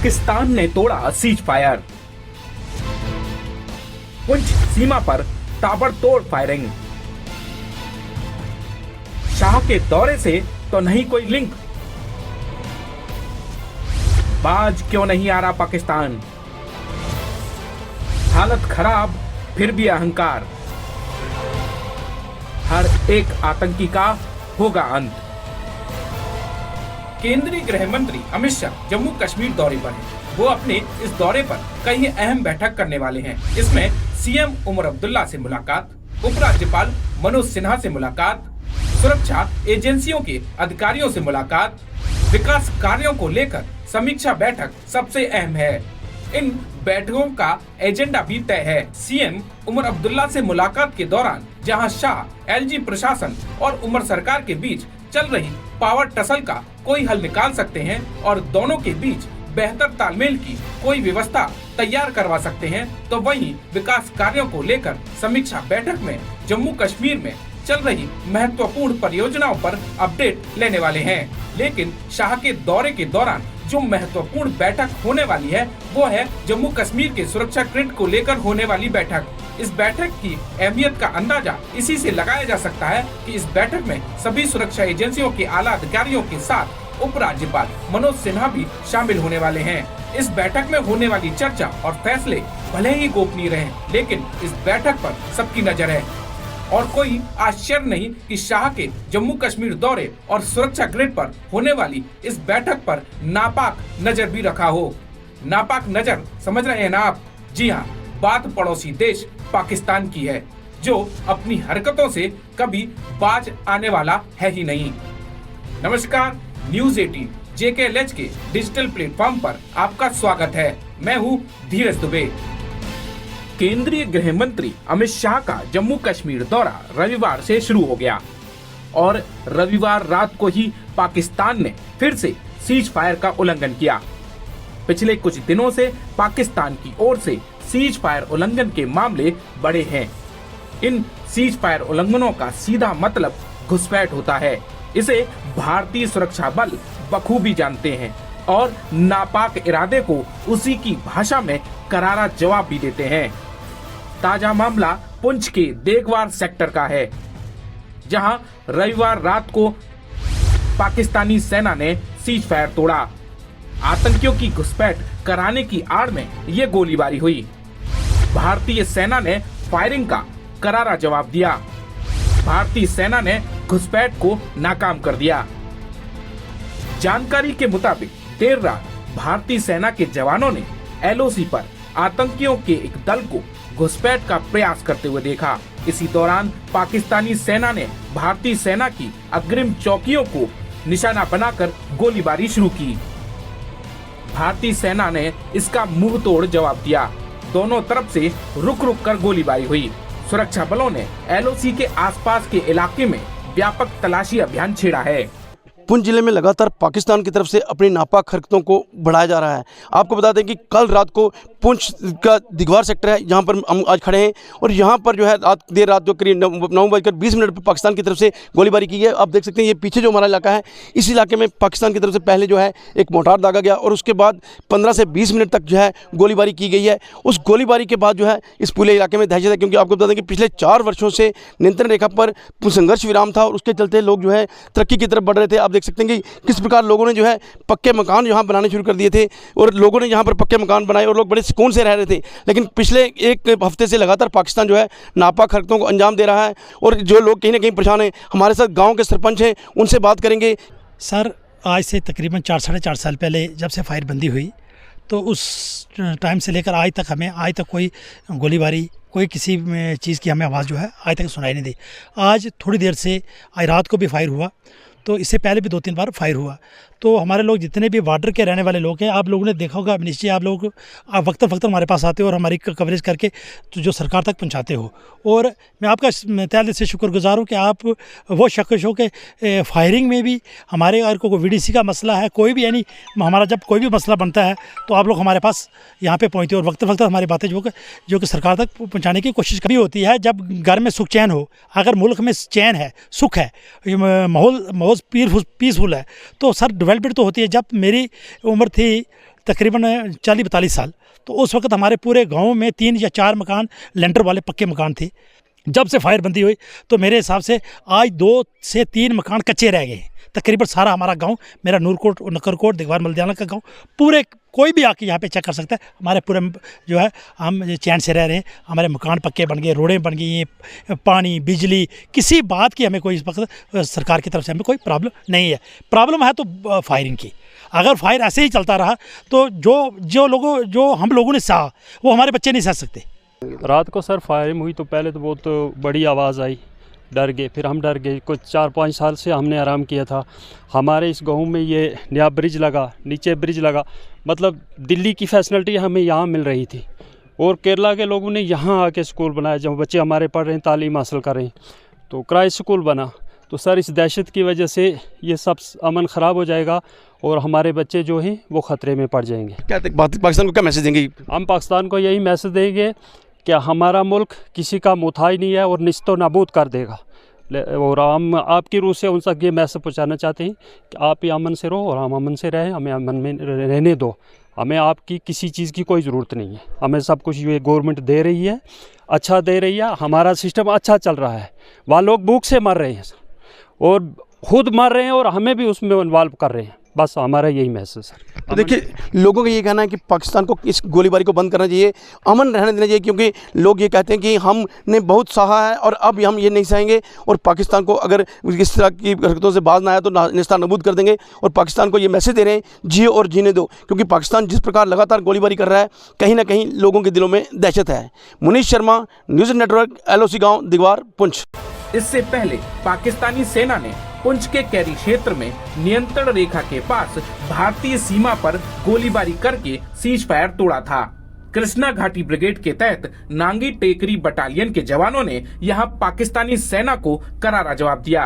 पाकिस्तान ने तोड़ा cease fire. Poonch सीमा पर ताबड़तोड़ फायरिंग। शाह के दौरे से तो नहीं कोई लिंक। बाज क्यों नहीं आ रहा पाकिस्तान। हालत खराब फिर भी अहंकार। हर एक आतंकी का होगा अंत। केंद्रीय गृह मंत्री अमित शाह जम्मू कश्मीर दौरे पर हैं। वो अपने इस दौरे पर कई अहम बैठक करने वाले हैं। इसमें सीएम उमर अब्दुल्ला से मुलाकात, उपराज्यपाल मनोज सिन्हा से मुलाकात, सुरक्षा एजेंसियों के अधिकारियों से मुलाकात, विकास कार्यों को लेकर समीक्षा बैठक सबसे अहम है। इन बैठकों का एजेंडा भी तय है। सीएम उमर अब्दुल्ला से मुलाकात के दौरान जहां शाह, एलजी प्रशासन और उमर सरकार के बीच चल रही पावर टसल का कोई हल निकाल सकते हैं और दोनों के बीच बेहतर तालमेल की कोई व्यवस्था तैयार करवा सकते हैं, तो वहीं विकास कार्यों को लेकर समीक्षा बैठक में जम्मू कश्मीर में चल रही महत्वपूर्ण परियोजनाओं पर अपडेट लेने वाले हैं। लेकिन शाह के दौरे के दौरान जो महत्वपूर्ण बैठक होने वाली है वो है जम्मू कश्मीर के सुरक्षा ग्रिड को लेकर होने वाली बैठक। इस बैठक की अहमियत का अंदाजा इसी से लगाया जा सकता है कि इस बैठक में सभी सुरक्षा एजेंसियों के आला अधिकारियों के साथ उपराज्यपाल मनोज सिन्हा भी शामिल होने वाले हैं। इस बैठक में होने वाली चर्चा और फैसले भले ही गोपनीय रहें, लेकिन इस बैठक पर सबकी नजर है और कोई आश्चर्य नहीं कि शाह के जम्मू कश्मीर दौरे और सुरक्षा ग्रिड पर होने वाली इस बैठक पर नापाक नजर भी रखा हो। नापाक नजर समझ रहे हैं ना आप? जी हाँ, बात पड़ोसी देश पाकिस्तान की है, जो अपनी हरकतों से कभी बाज आने वाला है ही नहीं। नमस्कार, न्यूज़ 18 JKLH के डिजिटल प्लेटफॉर्म पर आपका स्वागत है। मैं हूँ धीरज दुबे। केंद्रीय गृह मंत्री अमित शाह का जम्मू कश्मीर दौरा रविवार से शुरू हो गया और रविवार रात को ही पाकिस्तान ने फिर से सीज फायर का उल्लंघन किया। पिछले कुछ दिनों से पाकिस्तान की ओर से सीज फायर उल्लंघन के मामले बढ़े हैं। इन सीज फायर उल्लंघनों का सीधा मतलब घुसपैठ होता है। इसे भारतीय सुरक्षा बल बखूबी जानते हैं और नापाक इरादे को उसी की भाषा में करारा जवाब भी देते हैं। ताजा मामला पुंछ के देगवार सेक्टर का है, जहां रविवार रात को पाकिस्तानी सेना ने सीज फायर तोड़ा। आतंकियों की घुसपैठ कराने की आड़ में ये गोलीबारी हुई। भारतीय सेना ने फायरिंग का करारा जवाब दिया। भारतीय सेना ने घुसपैठ को नाकाम कर दिया। जानकारी के मुताबिक देर रात भारतीय सेना के जवानों ने LOC पर आतंकियों के एक दल को घुसपैठ का प्रयास करते हुए देखा। इसी दौरान पाकिस्तानी सेना ने भारतीय सेना की अग्रिम चौकियों को निशाना बनाकर गोलीबारी शुरू की। भारतीय सेना ने इसका मुंह तोड़ जवाब दिया। दोनों तरफ से रुक रुक कर गोलीबारी हुई। सुरक्षा बलों ने LOC के आसपास के इलाके में व्यापक तलाशी अभियान छेड़ा है। पुंछ जिले में लगातार पाकिस्तान की तरफ से अपनी नापाक हरकतों को बढ़ाया जा रहा है। आपको बता दें कि कल रात को पुंछ का दिगवार सेक्टर है, यहाँ पर हम आज खड़े हैं और यहाँ पर जो है देर रात जो करीब 9:20 पर पाकिस्तान की तरफ से गोलीबारी की है। आप देख सकते हैं ये पीछे जो हमारा इलाका है, इस इलाके में पाकिस्तान की तरफ से पहले जो है एक मोर्टार दागा गया और उसके बाद 15 से 20 मिनट तक जो है गोलीबारी की गई है। उस गोलीबारी के बाद जो है इस पूरे इलाके में दहशत है, क्योंकि आपको बता दें कि पिछले 4 वर्षों से नियंत्रण रेखा पर संघर्ष विराम था और उसके चलते लोग जो है तरक्की की तरफ बढ़ रहे थे। आप देख सकते हैं कि किस प्रकार लोगों ने जो है पक्के मकान यहाँ बनाने शुरू कर दिए थे और लोगों ने यहाँ पर पक्के मकान बनाए और लोग बड़े सुकून से रह रहे थे। लेकिन पिछले एक हफ्ते से लगातार पाकिस्तान जो है नापाक हरकतों को अंजाम दे रहा है और जो लोग कहीं ना कहीं परेशान हैं, हमारे साथ गांव के सरपंच हैं, उनसे बात करेंगे। सर, आज से तकरीबन 4-4.5 साल पहले जब से फायर बंदी हुई तो उस टाइम से लेकर आज तक कोई गोलीबारी, कोई किसी चीज़ की हमें आवाज़ जो है आज तक सुनाई नहीं दी। आज थोड़ी देर से आज रात को भी फायर हुआ, तो इससे पहले भी 2-3 बार फायर हुआ। तो हमारे लोग जितने भी बॉर्डर के रहने वाले लोग हैं, आप लोगों ने देखा होगा निश्चय, आप लोग वक्त हमारे पास आते हो और हमारी कवरेज करके तो जो सरकार तक पहुंचाते हो। और मैं आपका तहे दिल से शुक्रगुजार हूँ कि आप वो शख्स हो कि फायरिंग में भी हमारे अगर कोई VDC का मसला है, कोई भी यानी हमारा जब कोई भी मसला बनता है तो आप लोग हमारे पास यहाँ पे पहुँचते हो और वक्त हमारी बातें जो कि सरकार तक पहुँचाने की कोशिश कभी होती है। जब घर में सुख चैन हो, अगर मुल्क में चैन है, सुख है, माहौल पीसफुल है, तो सर डेवलपमेंट तो होती है। जब मेरी उम्र थी तकरीबन 40-42 साल। तो उस वक्त हमारे पूरे गांव में 3 या 4 मकान लेंटर वाले पक्के मकान थे। जब से फायरबंदी हुई तो मेरे हिसाब से आज 2 से 3 मकान कच्चे रह गए हैं। तकरीबन सारा हमारा गांव, मेरा नूरकोट, नकरकोट, दिगवार मलदियाना का गांव, पूरे कोई भी आके यहाँ पे चेक कर सकता है। हमारे पूरे जो है हम चैन से रह रहे हैं, हमारे मकान पक्के बन गए, रोडें बन गई हैं, पानी, बिजली, किसी बात की हमें कोई इस वक्त सरकार की तरफ से हमें कोई प्रॉब्लम नहीं है। प्रॉब्लम है तो फायरिंग की। अगर फायर ऐसे ही चलता रहा तो जो हम लोगों ने सहा वो हमारे बच्चे नहीं सह सकते। रात को सर फायरिंग हुई तो पहले तो बहुत बड़ी आवाज़ आई, डर गए, फिर हम डर गए। कुछ 4-5 साल से हमने आराम किया था। हमारे इस गांव में ये नया ब्रिज लगा, नीचे ब्रिज लगा, मतलब दिल्ली की फैसिलिटी हमें यहाँ मिल रही थी। और केरला के लोगों ने यहाँ आके स्कूल बनाया, जब बच्चे हमारे पढ़ रहे हैं, तालीम हासिल कर रहे हैं, तो किराए स्कूल बना। तो सर इस दहशत की वजह से ये सब अमन ख़राब हो जाएगा और हमारे बच्चे जो हैं वो ख़तरे में पड़ जाएंगे। क्या पाकिस्तान को क्या मैसेज देंगे? हम पाकिस्तान को यही मैसेज देंगे कि हमारा मुल्क किसी का मुथाई नहीं है और निस्तो नाबूद कर देगा। और हम आपकी रूह से उन तक ये मैसेज पहुंचाना चाहते हैं कि आप ही अमन से रहो और हम अमन से रहें, हमें अमन में रहने दो। हमें आपकी किसी चीज़ की कोई ज़रूरत नहीं है। हमें सब कुछ ये गवर्नमेंट दे रही है, अच्छा दे रही है, हमारा सिस्टम अच्छा चल रहा है। वहाँ लोग भूख से मर रहे हैं और खुद मर रहे हैं और हमें भी उसमें इन्वॉल्व कर रहे हैं। बस हमारा यही मैसेज है। तो देखिए, लोगों का ये कहना है कि पाकिस्तान को इस गोलीबारी को बंद करना चाहिए, अमन रहने देना चाहिए, क्योंकि लोग ये कहते हैं कि हमने बहुत सहा है और अब हम ये नहीं सहेंगे और पाकिस्तान को अगर इस तरह की हरकतों से बाज ना आया तो निस्तार नबूद कर देंगे। और पाकिस्तान को ये मैसेज दे रहे हैं, जिए और जीने दो, क्योंकि पाकिस्तान जिस प्रकार लगातार गोलीबारी कर रहा है, कहीं ना कहीं लोगों के दिलों में दहशत है। Munish Sharma, news network, LOC गाँव, दिगवार, पुंछ। इससे पहले पाकिस्तानी सेना ने पुंछ के कैरी क्षेत्र में नियंत्रण रेखा के पास भारतीय सीमा पर गोलीबारी करके सीज फायर तोड़ा था। कृष्णा घाटी ब्रिगेड के तहत नांगी टेकरी बटालियन के जवानों ने यहां पाकिस्तानी सेना को करारा जवाब दिया।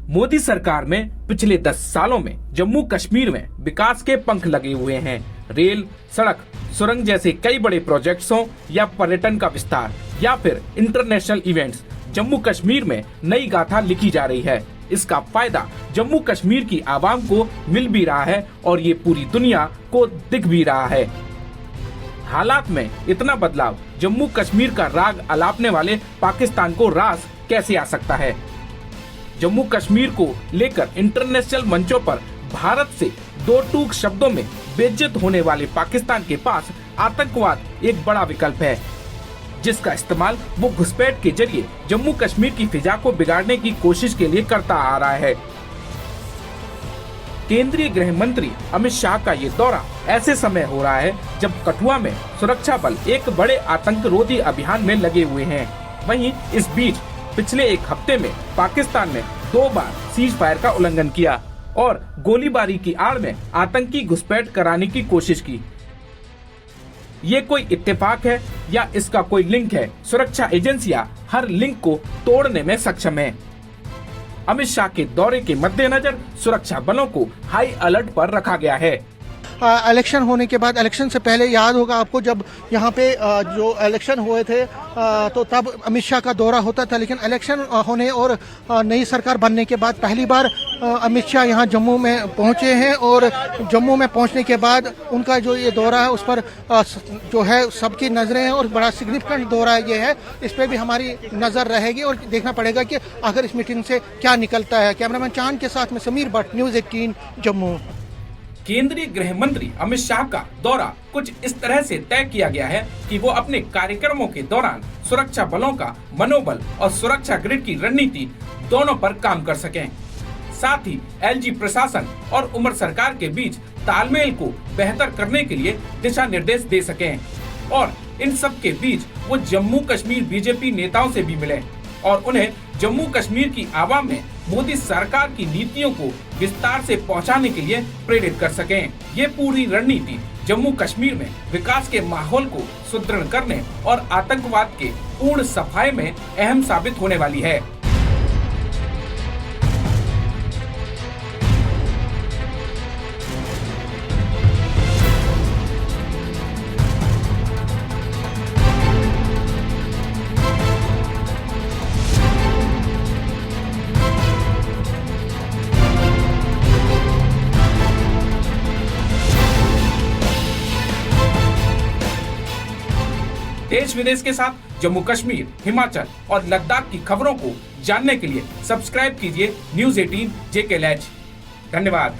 मोदी सरकार में पिछले 10 सालों में जम्मू कश्मीर में विकास के पंख लगे हुए हैं। रेल, सड़क, सुरंग जैसे कई बड़े प्रोजेक्ट्सों या पर्यटन का विस्तार या फिर इंटरनेशनल इवेंट्स, जम्मू कश्मीर में नई गाथा लिखी जा रही है। इसका फायदा जम्मू कश्मीर की आवाम को मिल भी रहा है और ये पूरी दुनिया को दिख भी रहा है। हालात में इतना बदलाव जम्मू कश्मीर का राग अलापने वाले पाकिस्तान को रास कैसे आ सकता है? जम्मू कश्मीर को लेकर इंटरनेशनल मंचों पर भारत से 2 टूक शब्दों में बेइज्जत होने वाले पाकिस्तान के पास आतंकवाद एक बड़ा विकल्प है, जिसका इस्तेमाल वो घुसपैठ के जरिए जम्मू कश्मीर की फिजा को बिगाड़ने की कोशिश के लिए करता आ रहा है। केंद्रीय गृह मंत्री अमित शाह का ये दौरा ऐसे समय हो रहा है जब कठुआ में सुरक्षा बल एक बड़े आतंक रोधी अभियान में लगे हुए हैं। वहीं इस बीच पिछले 1 हफ्ते में पाकिस्तान ने 2 बार सीज फायर का उल्लंघन किया और गोलीबारी की आड़ में आतंकी घुसपैठ कराने की कोशिश की। ये कोई इत्तेफाक है या इसका कोई लिंक है? सुरक्षा एजेंसियां हर लिंक को तोड़ने में सक्षम हैं। अमित शाह के दौरे के मद्देनजर सुरक्षा बलों को हाई अलर्ट पर रखा गया है। इलेक्शन होने के बाद, इलेक्शन से पहले याद होगा आपको, जब यहाँ पे जो इलेक्शन हुए थे तो तब अमित शाह का दौरा होता था। लेकिन इलेक्शन होने और नई सरकार बनने के बाद पहली बार अमित शाह यहाँ जम्मू में पहुँचे हैं और जम्मू में पहुँचने के बाद उनका जो ये दौरा है उस पर जो है सबकी नज़रें हैं और बड़ा सिग्निफिकेंट दौरा ये है। इस पर भी हमारी नज़र रहेगी और देखना पड़ेगा कि आखिर इस मीटिंग से क्या निकलता है। कैमरामैन चांद के साथ में समीर भट्ट, न्यूज़ 18, जम्मू। केंद्रीय गृह मंत्री अमित शाह का दौरा कुछ इस तरह से तय किया गया है कि वो अपने कार्यक्रमों के दौरान सुरक्षा बलों का मनोबल और सुरक्षा ग्रिड की रणनीति दोनों पर काम कर सकें। साथ ही LG प्रशासन और उमर सरकार के बीच तालमेल को बेहतर करने के लिए दिशा निर्देश दे सकें और इन सब के बीच वो जम्मू कश्मीर बीजेपी नेताओं से भी मिले और उन्हें जम्मू कश्मीर की आवाम में मोदी सरकार की नीतियों को विस्तार से पहुंचाने के लिए प्रेरित कर सकें। ये पूरी रणनीति जम्मू कश्मीर में विकास के माहौल को सुदृढ़ करने और आतंकवाद के पूर्ण सफाई में अहम साबित होने वाली है। देश विदेश के साथ जम्मू कश्मीर, हिमाचल और लद्दाख की खबरों को जानने के लिए सब्सक्राइब कीजिए News 18 JK Latch। धन्यवाद।